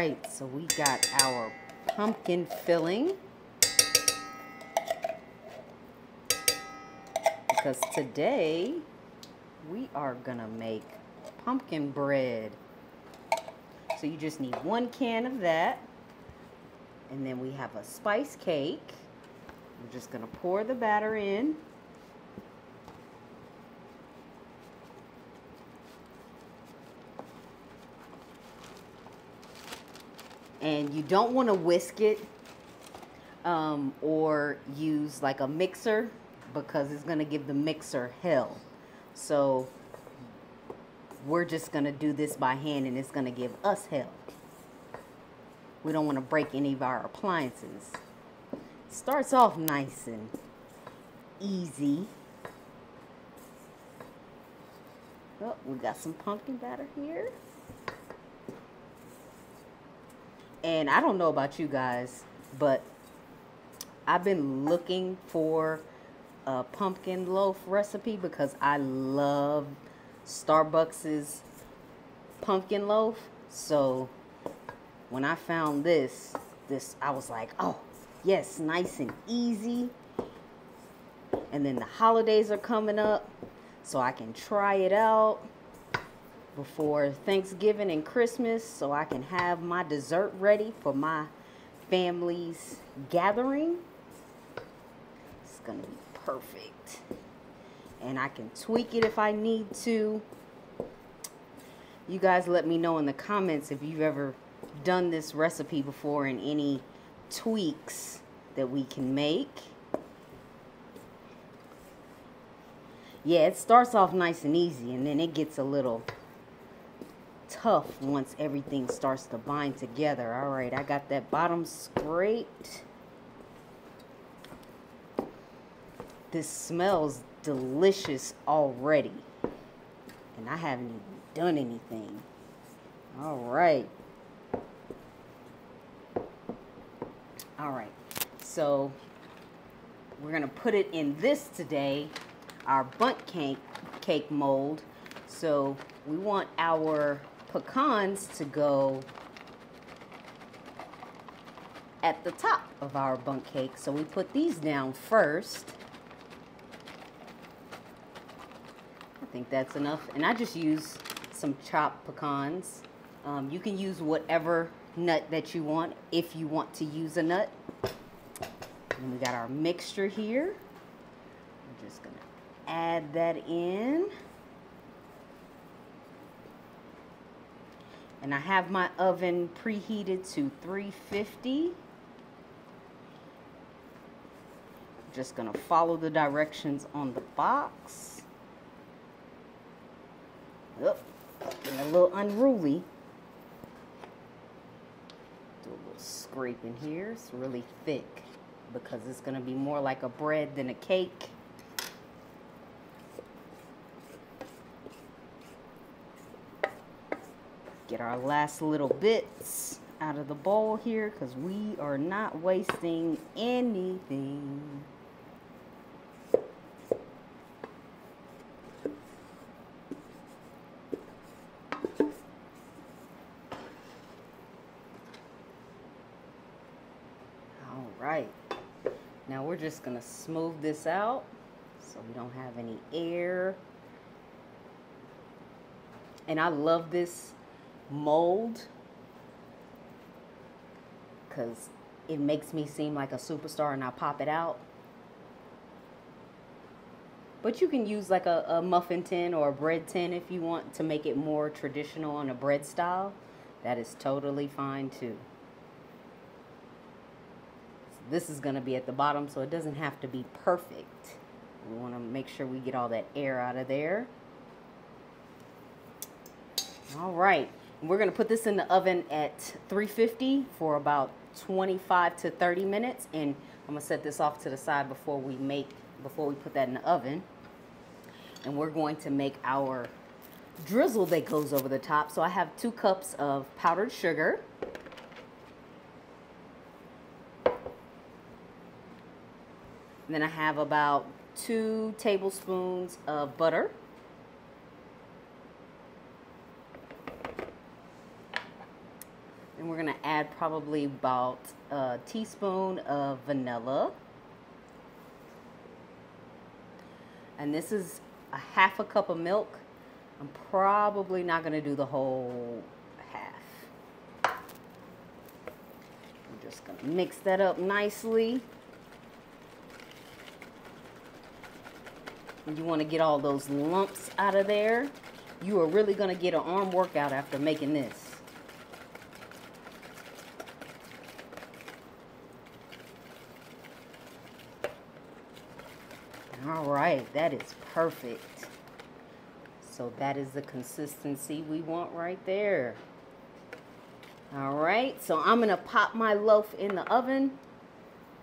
right, so we got our pumpkin filling. Because today we are gonna make pumpkin bread. So you just need 1 can of that. And then we have a spice cake. We're just gonna pour the batter in. And you don't want to whisk it or use like a mixer, because it's going to give the mixer hell. So we're just going to do this by hand, and it's going to give us hell. We don't want to break any of our appliances. Starts off nice and easy. Oh, we got some pumpkin batter here. And I don't know about you guys, but I've been looking for a pumpkin loaf recipe because I love Starbucks's pumpkin loaf. So when I found this, I was like, oh, yes, nice and easy. And then the holidays are coming up, so I can try it out before Thanksgiving and Christmas, so I can have my dessert ready for my family's gathering. It's gonna be perfect. And I can tweak it if I need to. You guys let me know in the comments if you've ever done this recipe before and any tweaks that we can make. Yeah, it starts off nice and easy, and then it gets a little tough once everything starts to bind together. All right, I got that bottom scraped. This smells delicious already, and I haven't even done anything. All right. All right, so we're gonna put it in this today, our bundt cake mold. So we want our pecans to go at the top of our bundt cake. So we put these down first. I think that's enough. And I just use some chopped pecans. You can use whatever nut that you want if you want to use a nut. And we got our mixture here. I'm just gonna add that in. And I have my oven preheated to 350. Just gonna follow the directions on the box. Oh, getting a little unruly. Do a little scraping here. It's really thick because it's gonna be more like a bread than a cake. Get our last little bits out of the bowl here because we are not wasting anything. All right. Now we're just going to smooth this out so we don't have any air. And I love this mold because it makes me seem like a superstar, and I pop it out. But you can use like a muffin tin or a bread tin if you want to make it more traditional on a bread style. That is totally fine too. This is going to be at the bottom, so it doesn't have to be perfect. We want to make sure we get all that air out of there. All right. We're going to put this in the oven at 350 for about 25 to 30 minutes. And I'm going to set this off to the side before we put that in the oven. And we're going to make our drizzle that goes over the top. So I have 2 cups of powdered sugar. And then I have about 2 tablespoons of butter. And we're gonna add probably about a teaspoon of vanilla. And this is a half a cup of milk. I'm probably not gonna do the whole half. I'm just gonna mix that up nicely. And you wanna get all those lumps out of there. You are really gonna get an arm workout after making this. All right, that is perfect. So that is the consistency we want right there. All right, so I'm gonna pop my loaf in the oven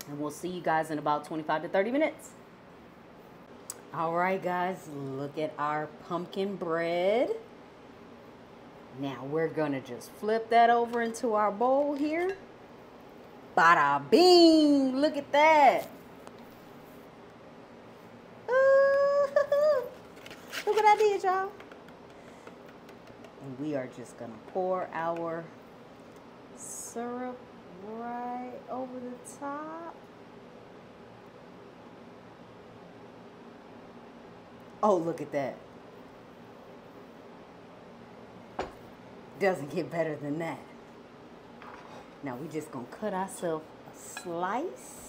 and we'll see you guys in about 25 to 30 minutes. All right, guys, look at our pumpkin bread. Now we're gonna just flip that over into our bowl here. Bada bing, look at that. Look what I did, y'all. And we are just gonna pour our syrup right over the top. Oh, look at that. Doesn't get better than that. Now we just gonna cut ourselves a slice.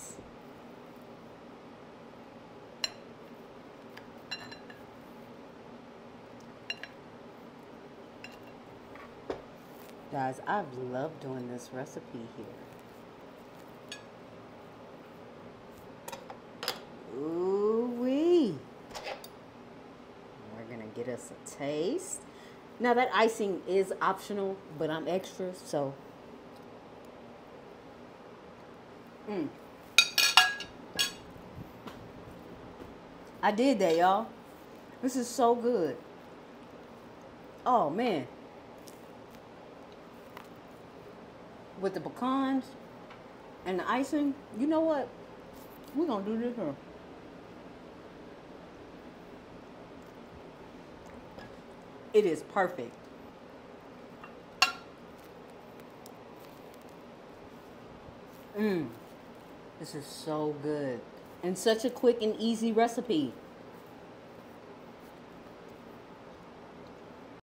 Guys, I've loved doing this recipe here. Ooh-wee. We're gonna get us a taste. Now that icing is optional, but I'm extra, so. I did that, y'all. This is so good. Oh, man. With the pecans and the icing, you know what? We're gonna do this here. It is perfect. This is so good. And such a quick and easy recipe.